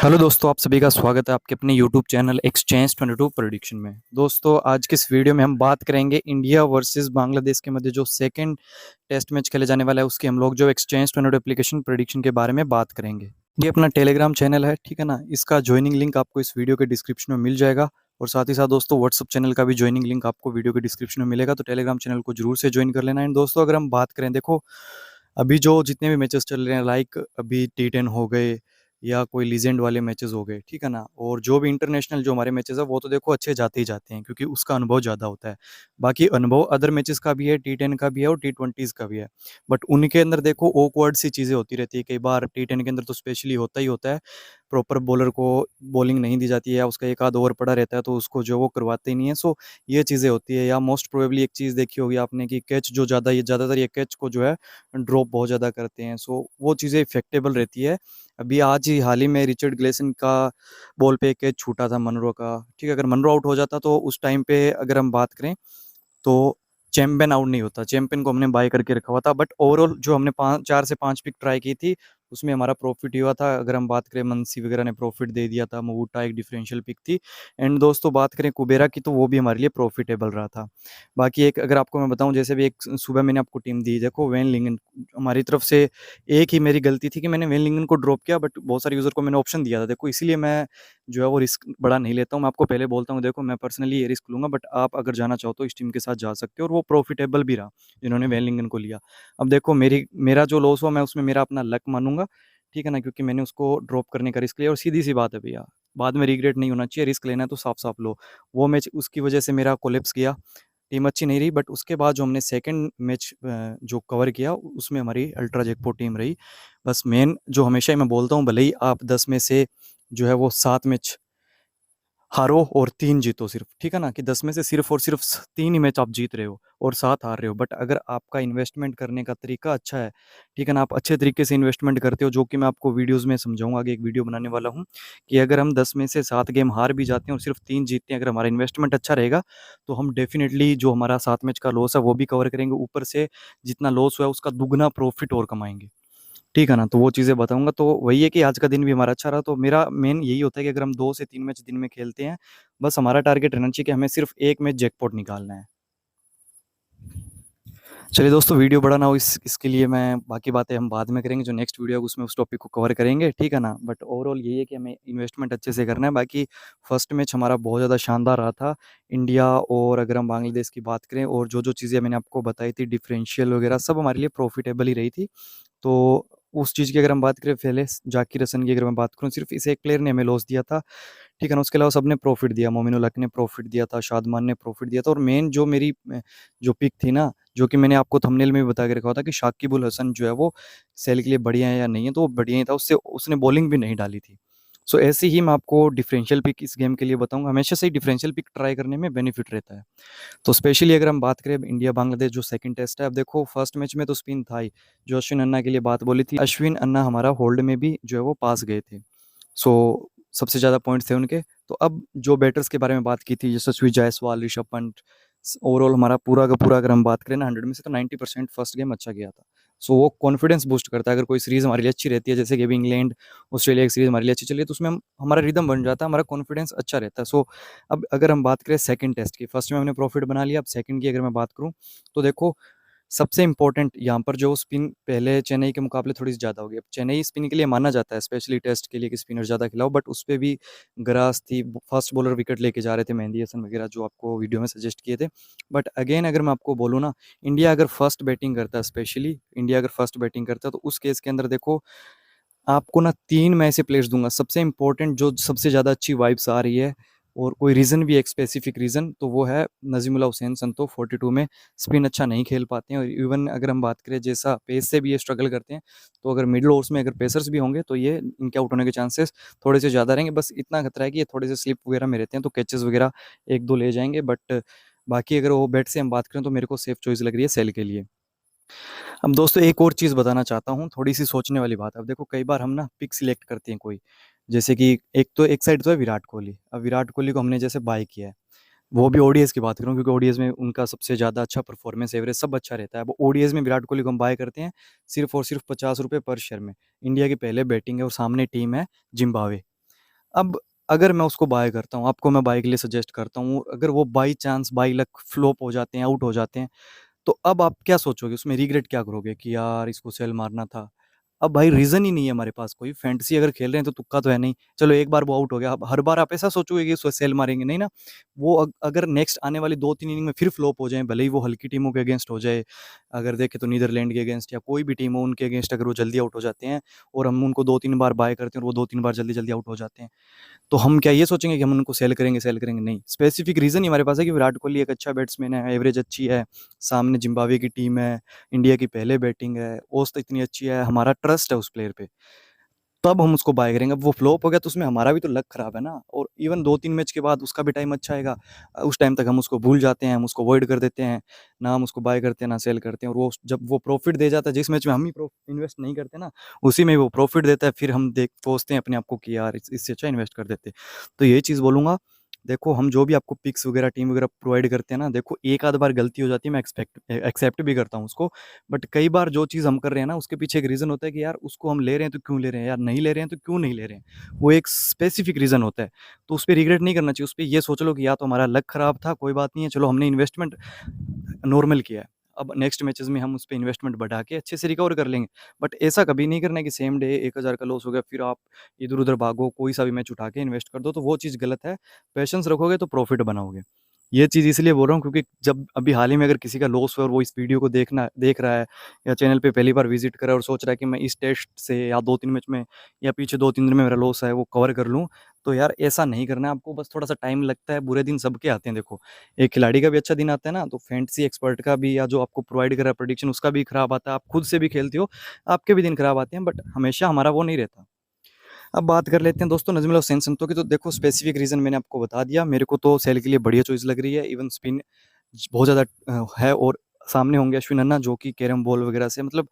Hello दोस्तों, आप सभी का स्वागत है आपके अपने यूट्यूब चैनल एक्सचेंज 22 प्रेडिक्शन में। दोस्तों, आज के इस वीडियो में हम बात करेंगे इंडिया वर्सेस बांग्लादेश के मध्य जो सेकंड टेस्ट मैच खेले जाने वाला है उसके हम लोग जो एक्सचेंज 22 एप्लीकेशन प्रेडिक्शन के बारे में बात करेंगे। ये अपना टेलीग्राम चैनल है, ठीक है ना। इसका ज्वाइनिंग लिंक आपको इस वीडियो के डिस्क्रिप्शन में मिल जाएगा और साथ ही साथ दोस्तों व्हाट्सअप चैनल का भी ज्वाइनिंग लिंक आपको वीडियो के डिस्क्रिप्शन में मिलेगा, तो टेलीग्राम चैनल को जरूर से ज्वाइन कर लेना। एंड दोस्तों, अगर हम बात करें, देखो अभी जो जितने भी मैचेस चल रहे हैं, लाइक अभी टी10 हो गए या कोई लीजेंड वाले मैचेस हो गए, ठीक है ना। और जो भी इंटरनेशनल जो हमारे मैचेस है वो तो देखो अच्छे जाते ही जाते हैं क्योंकि उसका अनुभव ज़्यादा होता है। बाकी अनुभव अदर मैचेस का भी है, टी10 का भी है और टी20s का भी है। बट उनके अंदर देखो ऑकवर्ड सी चीज़ें होती रहती है कई बार। टी10 के अंदर तो स्पेशली होता ही होता है, प्रॉपर बॉलर को बॉलिंग नहीं दी जाती है या उसका एक आध ओवर पड़ा रहता है तो उसको जो वो करवाते ही नहीं है। सो ये चीज़ें होती है। या मोस्ट प्रोबेबली एक चीज़ देखी होगी आपने कि कैच जो ज़्यादा ये ज़्यादातर ये कैच को जो है ड्रॉप बहुत ज़्यादा करते हैं। सो वो चीज़ें इफेक्टेबल रहती है। अभी आज ही हाल ही में रिचर्ड ग्लेसन का बॉल पे एक कैच छूटा था मनरो का, ठीक है। अगर मनरो आउट हो जाता तो उस टाइम पे अगर हम बात करें तो चैंपियन आउट नहीं होता, चैंपियन को हमने बाय करके रखा हुआ था। बट ओवरऑल जो हमने 4 से 5 पिक ट्राई की थी उसमें हमारा प्रॉफिट ही हुआ था। अगर हम बात करें मनसी वगैरह ने प्रॉफिट दे दिया था, मवुटा एक डिफरेंशियल पिक थी। एंड दोस्तों बात करें कुबेरा की तो वो भी हमारे लिए प्रॉफिटेबल रहा था। बाकी एक अगर आपको मैं बताऊं, जैसे भी एक सुबह मैंने आपको टीम दी, देखो वेन लिंगन हमारी तरफ से एक ही मेरी गलती थी कि मैंने वेन लिंगन को ड्रॉप किया, बट बहुत सारे यूजर को मैंने ऑप्शन दिया था। देखो इसीलिए मैं जो है वो रिस्क बड़ा नहीं लेता हूँ। मैं आपको पहले बोलता हूँ, देखो मैं पर्सनली ये रिस्क लूंगा, बट आप अगर जाना चाहो तो इस टीम के साथ जा सकते हो और वो प्रॉफिटेबल भी रहा जिन्होंने वेलिंगन को लिया। अब देखो मेरा जो लॉस हुआ मैं उसमें मेरा अपना लक मानूंगा, ठीक है ना, क्योंकि मैंने उसको ड्रॉप करने का रिस्क लिया। और सीधी सी बात है भैया, बाद में रिग्रेट नहीं होना चाहिए। रिस्क लेना है तो साफ साफ लो। वो मैच उसकी वजह से मेरा कोलेप्स किया, टीम अच्छी नहीं रही। बट उसके बाद जो हमने सेकंड मैच जो कवर किया उसमें हमारी अल्ट्रा जैकपॉट टीम रही। बस मेन जो हमेशा ही मैं बोलता हूँ, भले ही आप 10 में से जो है वो 7 मैच हारो और 3 जीतो सिर्फ, ठीक है ना, कि 10 में से सिर्फ और सिर्फ 3 ही मैच आप जीत रहे हो और 7 हार रहे हो। बट अगर आपका इन्वेस्टमेंट करने का तरीका अच्छा है, ठीक है ना, आप अच्छे तरीके से इन्वेस्टमेंट करते हो, जो कि मैं आपको वीडियोस में समझाऊंगा, आगे एक वीडियो बनाने वाला हूँ कि अगर हम 10 में से 7 गेम हार भी जाते हैं और सिर्फ 3 जीतते हैं, अगर हमारा इन्वेस्टमेंट अच्छा रहेगा तो हम डेफिनेटली जो हमारा 7 मैच का लॉस है वो भी कवर करेंगे, ऊपर से जितना लॉस हुआ है उसका दुगना प्रॉफिट और कमाएंगे, ठीक है ना। तो वो चीज़ें बताऊँगा। तो वही है कि आज का दिन भी हमारा अच्छा रहा। तो मेरा मेन यही होता है कि अगर हम 2 से 3 मैच दिन में खेलते हैं, बस हमारा टारगेट रहना चाहिए कि हमें सिर्फ़ 1 मैच जैकपॉट निकालना है। चलिए दोस्तों, वीडियो बड़ा ना हो इसके लिए मैं बाकी बातें हम बाद में करेंगे। जो नेक्स्ट वीडियो है उसमें उस टॉपिक को कवर करेंगे, ठीक है ना। बट ओवरऑल यही है कि हमें इन्वेस्टमेंट अच्छे से करना है। बाकी फर्स्ट मैच हमारा बहुत ज़्यादा शानदार रहा था इंडिया और अगर हम बांग्लादेश की बात करें, और जो चीज़ें मैंने आपको बताई थी डिफरेंशियल वगैरह सब हमारे लिए प्रॉफिटेबल ही रही थी। तो उस चीज़ की अगर हम बात करें, पहले जाकिर हसन की अगर मैं बात करूँ, सिर्फ इस एक प्लेयर ने हमें लॉस दिया था, ठीक है ना। उसके अलावा सबने प्रॉफिट दिया, मोमिनुल हक ने प्रॉफिट दिया था, शादमान ने प्रॉफिट दिया था। और मेन जो मेरी जो पिक थी ना, जो कि मैंने आपको थंबनेल में भी बता के रखा था कि शाकिबुल हसन जो है वो सेल के लिए बढ़िया है या नहीं है, तो वो बढ़िया ही था। उससे उसने बॉलिंग भी नहीं डाली थी। सो ऐसे ही मैं आपको डिफरेंशियल पिक इस गेम के लिए बताऊंगा। हमेशा से ही डिफरेंशियल पिक ट्राई करने में बेनिफिट रहता है। तो स्पेशली अगर हम बात करें इंडिया बांग्लादेश जो सेकंड टेस्ट है, अब देखो फर्स्ट मैच में तो स्पिन था ही। जो अश्विन अन्ना के लिए बात बोली थी, अश्विन अन्ना हमारा होल्ड में भी जो है वो पास गए थे। सो सबसे ज़्यादा पॉइंट्स थे उनके। तो अब जो बैटर्स के बारे में बात की थी, यशस्वी जायसवाल, ऋषभ पंत, ओवरऑल हमारा पूरा का पूरा अगर हम बात करें ना 100 में से, तो 90% फर्स्ट गेम अच्छा गया था। सो वो कॉन्फिडेंस बूस्ट करता है। अगर कोई सीरीज़ हमारे लिए अच्छी रहती है, जैसे कि अभी इंग्लैंड ऑस्ट्रेलिया की सीरीज़ हमारे लिए अच्छी चली है, तो उसमें हम हमारा रिदम बन जाता है, हमारा कॉन्फिडेंस अच्छा रहता है। सो अब अगर हम बात करें सेकंड टेस्ट की, फर्स्ट में हमने प्रॉफिट बना लिया, अब सेकंड की अगर मैं बात करूँ तो देखो सबसे इंपॉर्टेंट यहाँ पर जो स्पिन पहले चेन्नई के मुकाबले थोड़ी सी ज़्यादा होगी। अब चेन्नई स्पिन के लिए माना जाता है, स्पेशली टेस्ट के लिए, कि स्पिनर ज़्यादा खिलाओ, बट उस पे भी ग्रास थी, फास्ट बॉलर विकेट लेके जा रहे थे, मेहंदी हसन वगैरह जो आपको वीडियो में सजेस्ट किए थे। बट अगेन अगर मैं आपको बोलूँ ना, इंडिया अगर फर्स्ट बैटिंग करता है, स्पेशली इंडिया अगर फर्स्ट बैटिंग करता है, तो उस केस के अंदर देखो आपको ना 3 मैं ऐसे प्लेयर्स दूँगा। सबसे इम्पोर्टेंट जो सबसे ज़्यादा अच्छी वाइब्स आ रही है और कोई रीज़न भी है, एक स्पेसिफिक रीज़न, तो वो है नज़ीमुल्लाह हुसैन संतो। 42 में स्पिन अच्छा नहीं खेल पाते हैं और इवन अगर हम बात करें जैसा पेस से भी ये स्ट्रगल करते हैं, तो अगर मिडल ओवर्स में अगर पेसर्स भी होंगे तो ये इनके आउट होने के चांसेस थोड़े से ज़्यादा रहेंगे। बस इतना खतरा है कि ये थोड़े से स्लिप वगैरह में रहते हैं, तो कैचेज़ वगैरह 1-2 ले जाएँगे। बट बाकी अगर वो बैट से हम बात करें तो मेरे को सेफ चॉइस लग रही है सेल के लिए। अब दोस्तों एक और चीज़ बताना चाहता हूँ, थोड़ी-सी सोचने वाली बात है। अब देखो कई बार हम ना पिक सिलेक्ट करते हैं कोई, जैसे कि एक साइड तो है विराट कोहली। अब विराट कोहली को हमने जैसे बाय किया है, वो भी ओडीआईज़ की बात करूँ क्योंकि ओडीआईज़ में उनका सबसे ज़्यादा अच्छा परफॉर्मेंस, एवरेज सब अच्छा रहता है। अब ओडीआईज़ में विराट कोहली को हम बाय करते हैं सिर्फ़ और सिर्फ़ ₹50 पर शेयर में। इंडिया की पहले बैटिंग है और सामने टीम है ज़िम्बाब्वे। अब अगर मैं उसको बाय करता हूँ, आपको मैं बाय के लिए सजेस्ट करता हूँ, अगर वो by chance, by luck flop हो जाते हैं, आउट हो जाते हैं, तो अब आप क्या सोचोगे? उसमें रिग्रेट क्या करोगे कि यार इसको सेल मारना था। अब भाई रीज़न ही नहीं है हमारे पास कोई, फैंटेसी अगर खेल रहे हैं तो तुक्का तो है नहीं। चलो एक बार वो आउट हो गया, अब हर बार आप ऐसा सोचोगे कि उसको सेल मारेंगे, नहीं ना। वो अगर नेक्स्ट आने वाली 2-3 इनिंग में फिर फ्लॉप हो जाएँ, भले ही वो हल्की टीमों के अगेंस्ट हो जाए, अगर देखें तो नीदरलैंड के अगेंस्ट या कोई भी टीम हो उनके अगेंस्ट, अगर वो जल्दी आउट हो जाते हैं और हम उनको 2-3 बार बाय करते हैं और वो 2-3 बार जल्दी-जल्दी आउट हो जाते हैं, तो हम क्या ये सोचेंगे कि हम उनको सेल करेंगे? नहीं। स्पेसिफिक रीज़न ही हमारे पास है कि विराट कोहली एक अच्छा बैट्समैन है, एवरेज अच्छी है, सामने ज़िम्बाब्वे की टीम है, इंडिया की पहले बैटिंग है, औसत इतनी अच्छी है, हमारा ट्रस्ट है उस प्लेयर पे, तब हम उसको बाय करेंगे। अब वो फ्लॉप हो गया तो उसमें हमारा भी तो लक खराब है ना, और इवन 2-3 मैच के बाद उसका भी टाइम अच्छा आएगा। उस टाइम तक हम उसको भूल जाते हैं, हम उसको अवॉइड कर देते हैं, ना हम उसको बाय करते हैं, ना सेल करते हैं, और वो जब वो प्रॉफ़िट दे जाता है, जिस मैच में हम ही इन्वेस्ट नहीं करते ना, उसी में वो प्रॉफ़िट देता है, फिर हम देख सोचते हैं अपने आप को कि यार इससे अच्छा इन्वेस्ट कर देते। तो यही चीज़ बोलूँगा, देखो हम जो भी आपको पिक्स वगैरह, टीम वगैरह प्रोवाइड करते हैं ना, देखो एक आध बार गलती हो जाती है, मैं एक्सेप्ट भी करता हूँ उसको। बट कई बार जो चीज़ हम कर रहे हैं ना, उसके पीछे एक रीज़न होता है कि यार उसको हम ले रहे हैं तो क्यों ले रहे हैं? यार नहीं ले रहे हैं तो क्यों नहीं ले रहे हैं? वो एक स्पेसिफिक रीज़न होता है। तो उसपे रिग्रेट नहीं करना चाहिए, उसपे ये सोच लो कि या तो हमारा लक खराब था, कोई बात नहीं है, चलो हमने इन्वेस्टमेंट नॉर्मल किया है। अब नेक्स्ट मैचेज़ में हम उसपे इन्वेस्टमेंट बढ़ा के अच्छे से रिकवर कर लेंगे। बट ऐसा कभी नहीं करना है कि सेम डे 1000 का लॉस हो गया, फिर आप इधर-उधर भागो, कोई सा भी मैच उठा के इन्वेस्ट कर दो, तो वो चीज़ गलत है। पेशेंस रखोगे तो प्रॉफ़िट बनाओगे। ये चीज़ इसलिए बोल रहा हूँ क्योंकि जब अभी हाल ही में अगर किसी का लॉस हुआ और वो इस वीडियो को देख रहा है या चैनल पे पहली बार विज़िट कर रहा है और सोच रहा है कि मैं इस टेस्ट से या 2-3 मैच में या पीछे 2-3 दिन में मेरा लॉस है वो कवर कर लूँ, तो यार ऐसा नहीं करना है आपको, बस थोड़ा-सा टाइम लगता है, बुरे दिन सबके आते हैं देखो। एक खिलाड़ी का भी अच्छा दिन आता है ना, तो फैंटेसी एक्सपर्ट का भी, या जो आपको प्रोवाइड कर रहा है प्रेडिक्शन, उसका भी खराब आता है। आप खुद से भी खेलते हो, आपके भी दिन खराब आते हैं, बट हमेशा हमारा वो नहीं रहता। अब बात कर लेते हैं दोस्तों नज़मुल हुसैन संतो की, तो देखो स्पेसिफिक रीज़न मैंने आपको बता दिया। मेरे को तो सेल के लिए बढ़िया चॉइस लग रही है, इवन स्पिन बहुत ज़्यादा है, और सामने होंगे अश्विन अन्ना जो कि कैरम बॉल वगैरह से, मतलब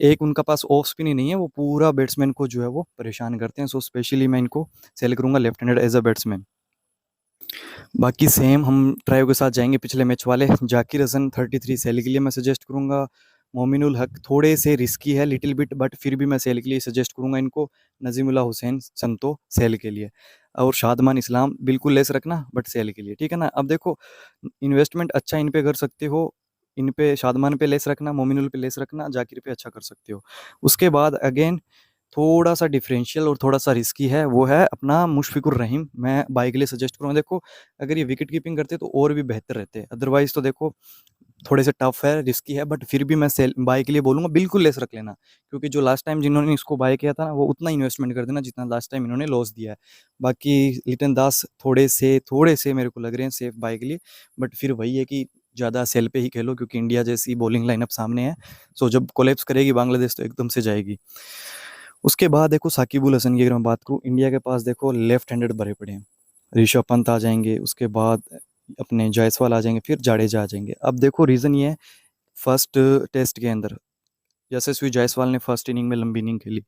एक उनका पास ऑफ स्पिन ही नहीं है, वो पूरा बैट्समैन को जो है वो परेशान करते हैं। सो स्पेशली मैं इनको सेल करूँगा left handed as a batsman. बाकी सेम हम ट्रायो के साथ जाएँगे पिछले मैच वाले। जाकिर हसन 33 सेल के लिए मैं सजेस्ट करूँगा। मोमिनुल हक थोड़े से रिस्की है लिटिल बिट, बट फिर भी मैं सेल के लिए सजेस्ट करूँगा इनको। नज़ीमुल्लाह हुसैन संतो सेल के लिए, और शादमान इस्लाम बिल्कुल लेस रखना बट सेल के लिए, ठीक है ना? अब देखो इन्वेस्टमेंट अच्छा इन पे कर सकते हो, इन पे शादमान पे लेस रखना, मोमिनुल पे लेस रखना, जाकिर पे अच्छा कर सकते हो। उसके बाद अगेन थोड़ा-सा डिफरेंशियल और थोड़ा-सा रिस्की है, वो है अपना मुशफ़िकुर रहीम, मैं बाय के लिए सजेस्ट करूँगा। देखो, अगर ये विकेट कीपिंग करते तो और भी बेहतर रहते, अदरवाइज़ तो देखो थोड़े से टफ है, रिस्की है, बट फिर भी मैं सेल बाय के लिए बोलूँगा बिल्कुल लेस रख लेना। क्योंकि जो लास्ट टाइम जिन्होंने इसको बाय किया था ना, वो उतना इन्वेस्टमेंट कर देना जितना लास्ट टाइम इन्होंने लॉस दिया है। बाकी लिटन दास थोड़े से मेरे को लग रहे हैं सेफ बाय के लिए, बट फिर वही है कि ज़्यादा सेल पे ही खेलो क्योंकि इंडिया जैसी बॉलिंग लाइनअप सामने है। सो जब कोलैप्स करेगी बांग्लादेश तो एकदम से जाएगी। उसके बाद देखो साकिब अल हसन की अगर मैं बात करूँ, इंडिया के पास देखो लेफ्ट हैंडेड भरे पड़े हैं। ऋषभ पंत आ जाएँगे, उसके बाद अपने जायसवाल आ जाएँगे, फिर जाडेजा आ जाएँगे। अब देखो रीज़न ये है, फर्स्ट टेस्ट के अंदर यशस्वी जायसवाल ने फर्स्ट इनिंग में लंबी इनिंग खेली,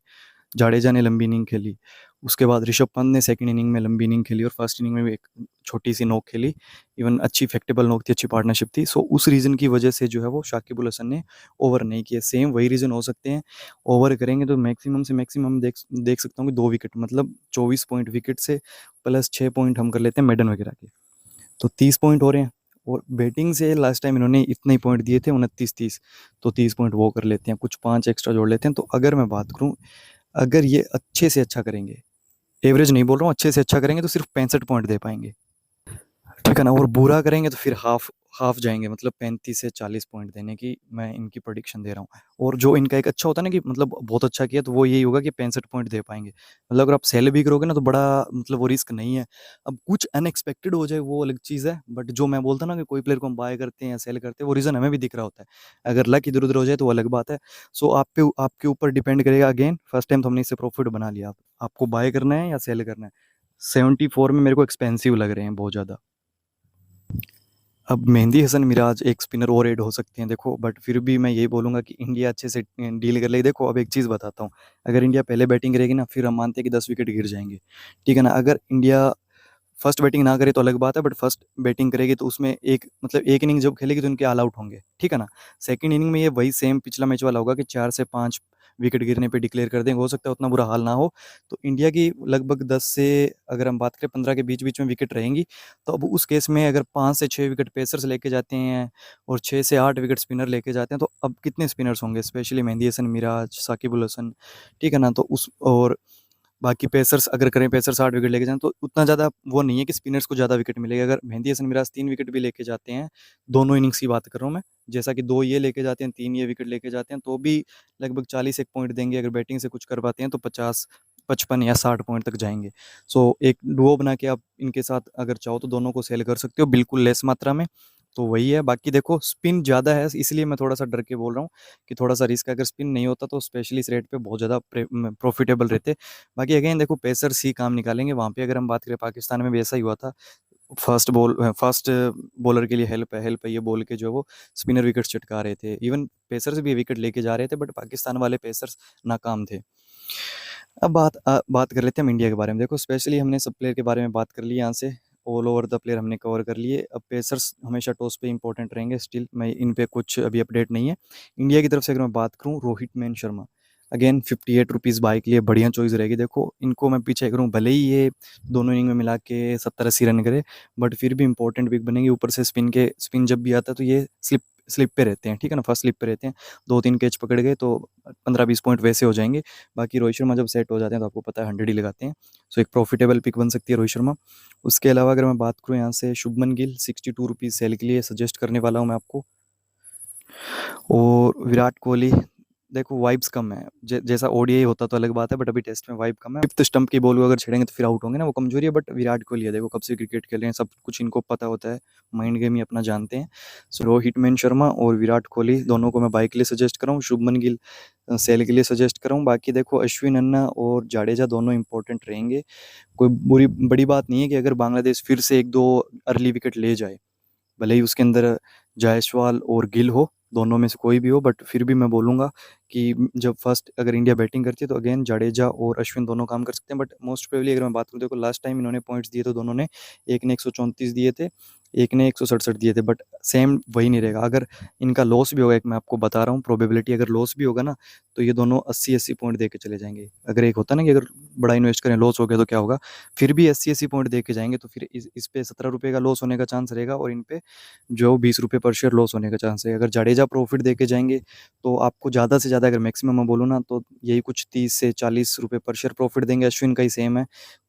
जाडेजा ने लंबी इनिंग खेली, उसके बाद ऋषभ पंत ने सेकंड इनिंग में लंबी इनिंग खेली और फर्स्ट इनिंग में भी एक छोटी-सी नोक खेली। इवन अच्छी इफेक्टेबल नोक थी, अच्छी पार्टनरशिप थी। सो उस रीज़न की वजह से जो है वो शाकिब अल हसन ने ओवर नहीं किए। सेम वही रीज़न हो सकते हैं, ओवर करेंगे तो मैक्सिमम से मैक्सिमम देख देख सकता हूँ कि 2 विकेट, मतलब 24 पॉइंट विकेट से प्लस 6 पॉइंट हम कर लेते हैं मेडन वगैरह के। तो 30 पॉइंट हो रहे हैं, और बैटिंग से लास्ट टाइम इन्होंने इतने ही पॉइंट दिए थे 29-30, तो 30 पॉइंट वो कर लेते हैं, कुछ 5 एक्स्ट्रा जोड़ लेते हैं। तो अगर मैं बात करूँ, अगर ये अच्छे से अच्छा करेंगे, एवरेज नहीं बोल रहा हूँ, अच्छे से अच्छा करेंगे तो सिर्फ 65 पॉइंट दे पाएँगे। ठीक है ना? और बुरा करेंगे तो फिर हाफ़ हाफ़ जाएँगे, मतलब 35 से 40 पॉइंट देने की मैं इनकी प्रेडिक्शन दे रहा हूँ। और जो इनका एक अच्छा होता है ना कि मतलब बहुत अच्छा किया, तो वो यही होगा कि 65 पॉइंट दे पाएँगे। मतलब अगर आप सेल भी करोगे ना तो बड़ा, मतलब वो रिस्क नहीं है। अब कुछ अनएक्सपेक्टेड हो जाए वो अलग चीज़ है, बट जो मैं बोलता ना कि कोई प्लेयर को हम बाय करते हैं या सेल करते हैं, वो रीज़न हमें भी दिख रहा होता है। अगर लक इधर-उधर हो जाए तो वो अलग बात है। सो आपके ऊपर डिपेंड करेगा, अगेन फर्स्ट टाइम तो हमने इससे प्रॉफिट बना लिया। आपको बाय करना है या सेल करना है? 74 में मेरे को एक्सपेंसिव लग रहे हैं बहुत ज़्यादा। अब मेहंदी हसन मिराज एक स्पिनर और ऐड हो सकते हैं देखो, बट फिर भी मैं यही बोलूँगा कि इंडिया अच्छे से डील कर लेगी। देखो अब एक चीज़ बताता हूँ, अगर इंडिया पहले बैटिंग करेगी ना, फिर हम मानते हैं कि 10 विकेट गिर जाएँगे, ठीक है ना? अगर इंडिया फर्स्ट बैटिंग ना करे तो अलग बात है, बट फर्स्ट बैटिंग करेगी तो उसमें एक, मतलब एक इनिंग जब खेलेगी तो उनके ऑल आउट होंगे, ठीक है ना? सेकंड इनिंग में ये वही सेम पिछला मैच वाला होगा कि 4 से 5 विकेट गिरने पे डिक्लेयर कर देंगे, हो सकता है उतना बुरा हाल ना हो। तो इंडिया की लगभग 10 से अगर हम बात करें 15 के बीच-बीच में विकेट रहेंगी। तो अब उस केस में अगर 5 से 6 विकेट पेसर्स लेके जाते हैं और 6 से 8 विकेट स्पिनर लेके जाते हैं, तो अब कितने स्पिनर्स होंगे? स्पेशली मेहदी हसन मिराज, साकिब अल हसन, ठीक है ना? तो उस और बाकी पेसर्स अगर करें, पेसर्स 8 विकेट लेके जाएँ तो उतना ज़्यादा वो नहीं है कि स्पिनर्स को ज़्यादा विकेट मिलेगा। अगर मेहदी हसन मिराज 3 विकेट भी लेके जाते हैं, दोनों इनिंग्स की बात कर रहा हूँ मैं, जैसा कि 2 ये लेके जाते हैं, 3 ये विकेट लेके जाते हैं, तो भी लगभग 41 पॉइंट देंगे। अगर बैटिंग से कुछ कर पाते हैं तो 50, 55 या 60 पॉइंट तक जाएँगे। सो एक डुओ बना के आप इनके साथ अगर चाहो तो दोनों को सेल कर सकते हो, बिल्कुल लेस मात्रा में। तो वही है, बाकी देखो स्पिन ज़्यादा है, इसलिए मैं थोड़ा-सा डर के बोल रहा हूँ कि थोड़ा-सा रिस्क है। अगर स्पिन नहीं होता तो स्पेशली इस रेट पे बहुत ज़्यादा प्रॉफिटेबल रहते। बाकी अगेन देखो पेसर्स ही काम निकालेंगे वहाँ पे। अगर हम बात करें पाकिस्तान में भी ऐसा ही हुआ था। फर्स्ट बॉलर के लिए हेल्प है ये बोल के जो वो स्पिनर विकेट्स चटका रहे थे। इवन पेसर्स भी विकेट लेके जा रहे थे बट पाकिस्तान वाले पेसर्स नाकाम थे। अब बात कर लेते हैं हम इंडिया के बारे में। देखो स्पेशली हमने सब प्लेयर के बारे में बात कर ली यहाँ से, ऑल ओवर द प्लेयर हमने कवर कर लिए। अब पेसर्स हमेशा टॉस पे इंपॉर्टेंट रहेंगे, स्टिल मैं इन पे कुछ अभी अपडेट नहीं है। इंडिया की तरफ से अगर मैं बात करूँ, Rohit man Sharma again 58 rupees buy के लिए बढ़िया चॉइस रहेगी। देखो इनको मैं पीछे करूँ, भले ही ये दोनों इनिंग में मिला के 70-80 रन करे, बट फिर भी इंपॉर्टेंट पिक बनेंगे। ऊपर से स्पिन जब भी आता है तो ये स्लिप स्लिप पे रहते हैं, ठीक है ना, फर्स्ट स्लिप पे रहते हैं। 2-3 कैच पकड़ गए तो 15-20 पॉइंट वैसे हो जाएंगे। बाकी रोहित शर्मा जब सेट हो जाते हैं तो आपको पता है 100 ही लगाते हैं। सो एक प्रॉफिटेबल पिक बन सकती है रोहित शर्मा। उसके अलावा अगर मैं बात करूँ यहाँ से, शुभमन गिल 62 रुपीज़ सेल के लिए सजेस्ट करने वाला हूँ मैं आपको। और विराट कोहली, देखो वाइब्स कम है। जैसा ओडीआई होता तो अलग बात है, बट अभी टेस्ट में वाइब कम है। फिफ्थ स्टंप की बॉल को अगर छेड़ेंगे तो फिर आउट होंगे ना, वो कमजोरी है। बट विराट कोहली है, देखो कब से क्रिकेट खेल रहे हैं, सब कुछ इनको पता होता है, माइंड गेम ही अपना जानते हैं। सो रोहित मैन शर्मा और विराट कोहली दोनों को मैं बाई के लिए सजेस्ट कर रहा हूँ। शुभमन गिल सेल के लिए सजेस्ट कर रहा हूँ। बाकी देखो अश्विन अन्ना और जाडेजा दोनों इंपॉर्टेंट रहेंगे। कोई बड़ी बात नहीं है कि अगर बांग्लादेश फिर से 1-2 अर्ली विकेट ले जाए, भले ही उसके अंदर जायसवाल और गिल हो, दोनों में से कोई भी हो, बट फिर भी मैं बोलूँगा कि जब फर्स्ट अगर इंडिया बैटिंग करती है तो अगेन जाडेजा और अश्विन दोनों काम कर सकते हैं। बट मोस्ट प्रोबेबली अगर मैं बात करूँ, देखो लास्ट टाइम इन्होंने पॉइंट्स दिए तो दोनों ने, एक ने 134 दिए थे, एक ने 167 दिए थे, बट सेम वही नहीं रहेगा। अगर इनका लॉस भी होगा, एक मैं आपको बता रहा हूँ प्रोबेबिलिटी, अगर लॉस भी होगा ना तो ये दोनों 80-80 पॉइंट दे के चले जाएंगे। अगर एक होता है ना कि अगर बड़ा इन्वेस्ट करें लॉस हो गया तो क्या होगा, फिर भी 80-80 पॉइंट दे के जाएंगे। तो फिर इस पे 17 रुपये का लॉस होने का चांस रहेगा और इन पे जो 20 रुपये पर शेयर लॉस होने का चांस है। अगर जाडेजा प्रॉफिट देके जाएँगे तो आपको ज़्यादा से ज़्यादा, अगर मैक्सिमम मैं बोलूँ ना, तो यही कुछ 30 से 40 रुपये पर शेयर प्रॉफिट देंगे। अश्विन का ही सेम है,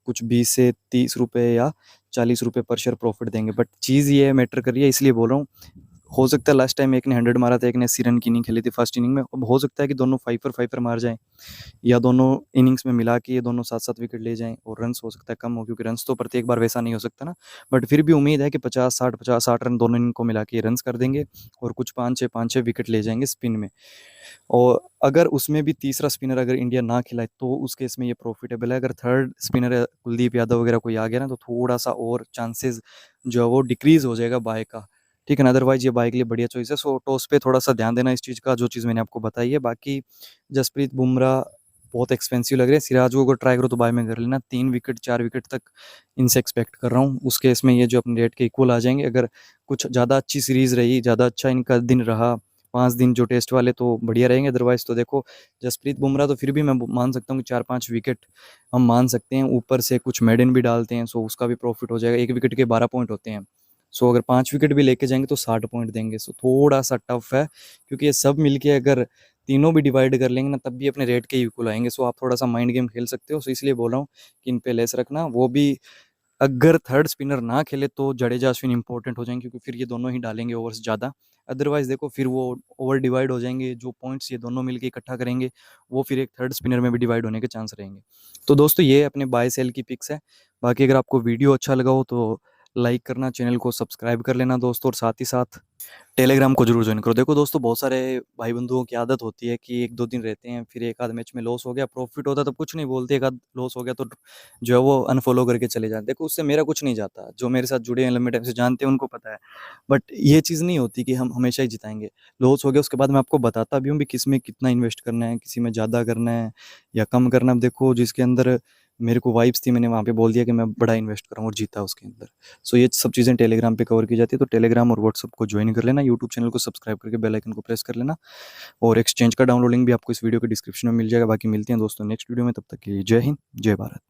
कुछ 20 से 30 रुपये या 40 रुपये पर शेयर प्रॉफिट देंगे। बट चीज़ ये मैटर कर रही है, इसलिए बोल रहा हूँ। हो सकता है लास्ट टाइम एक ने 100 मारा था, एक ने 80 रन की इनिंग खेली थी फर्स्ट इनिंग में। अब हो सकता है कि दोनों फाइफर मार जाएँ, या दोनों इनिंग्स में मिला के ये दोनों 7-7 विकेट ले जाएँ और रन्स हो सकता है कम हो, क्योंकि रन्स तो प्रत्येक बार वैसा नहीं हो सकता ना। बट फिर भी उम्मीद है कि 50-60 रन दोनों इनिंग को मिला के ये रन्स कर देंगे और कुछ 5-6 विकेट ले जाएँगे स्पिन में। और अगर उसमें भी तीसरा स्पिनर अगर इंडिया ना खिलाए तो उस केस में ये प्रॉफिटेबल है। अगर थर्ड स्पिनर कुलदीप यादव वगैरह कोई आ गया ना तो थोड़ा-सा और चांसेस जो है वो डिक्रीज़ हो जाएगा बाय का, ठीक है ना? अदरवाइज़ ये बाय के लिए बढ़िया चॉइस है। सो टॉस पे थोड़ा-सा ध्यान देना इस चीज़ का, जो चीज़ मैंने आपको बताई है। बाकी जसप्रीत बुमराह बहुत एक्सपेंसिव लग रहे हैं। सिराज को अगर ट्राई करो तो बाय में कर लेना। 3 विकेट 4 विकेट तक इनसे एक्सपेक्ट कर रहा हूँ। उस केस में ये जो अपने रेट के इक्वल आ जाएँगे। अगर कुछ ज़्यादा अच्छी सीरीज़ रही, ज़्यादा अच्छा इनका दिन रहा, 5 दिन जो टेस्ट वाले, तो बढ़िया रहेंगे। अदरवाइज़ तो देखो जसप्रीत बुमराह तो फिर भी मैं मान सकता हूँ कि 4-5 विकेट हम मान सकते हैं। ऊपर से कुछ मेडन भी डालते हैं, सो उसका भी प्रॉफिट हो जाएगा। 1 विकेट के 12 पॉइंट होते हैं। सो अगर 5 विकेट भी लेके जाएँगे तो 60 पॉइंट देंगे। सो थोड़ा-सा टफ है, क्योंकि ये सब मिलके अगर तीनों भी डिवाइड कर लेंगे ना तब भी अपने रेट के इक्वल आएँगे। सो आप थोड़ा-सा माइंड गेम खेल सकते हो। सो इसलिए बोल रहा हूँ कि इन पे लेस रखना। वो भी अगर थर्ड स्पिनर ना खेले तो जडेजा अश्विन इंपॉर्टेंट हो जाएंगे, क्योंकि फिर ये दोनों ही डालेंगे ओवर्स ज़्यादा। अदरवाइज देखो फिर वो ओवर डिवाइड हो जाएंगे, जो पॉइंट्स ये दोनों मिलके इकट्ठा करेंगे वो फिर एक थर्ड स्पिनर में भी डिवाइड होने के चांस रहेंगे। तो दोस्तों ये अपने बाय सेल की पिक्स है। बाकी अगर आपको वीडियो अच्छा लगा हो तो लाइक करना, चैनल को सब्सक्राइब कर लेना दोस्तों, और साथ ही साथ टेलीग्राम को जरूर ज्वाइन करो। देखो दोस्तों बहुत सारे भाई बंधुओं की आदत होती है कि 1-2 दिन रहते हैं, फिर एक आध मैच में लॉस हो गया, प्रॉफिट होता है तब कुछ नहीं बोलते, एक आध लॉस हो गया तो जो है वो अनफॉलो करके चले जाते। देखो उससे मेरा कुछ नहीं जाता, जो मेरे साथ जुड़े हैं लंबे टाइम से जानते हैं उनको पता है। बट ये चीज़ नहीं होती कि हम हमेशा ही जिताएंगे। लॉस हो गया उसके बाद मैं आपको बताता भी हूँ कि किस में कितना इन्वेस्ट करना है, किसी में ज़्यादा करना है या कम करना है। अब देखो जिसके अंदर मेरे को वाइब्स थी, मैंने वहाँ पे बोल दिया कि मैं बड़ा इन्वेस्ट कर रहा हूँ और जीता उसके अंदर। सो ये सब चीज़ें टेलीग्राम पे कवर की जाती है, तो टेलीग्राम और व्हाट्सअप को ज्वाइन कर लेना, यूट्यूब चैनल को सब्सक्राइब करके बेल आइकन को प्रेस कर लेना, और एक्सचेंज का डाउनलोड लिंक भी आपको इस वीडियो के डिस्क्रिप्शन में मिल जाएगा। बाकी मिलते हैं दोस्तों नेक्स्ट वीडियो में, तब तक के लिए जय हिंद, जय भारत।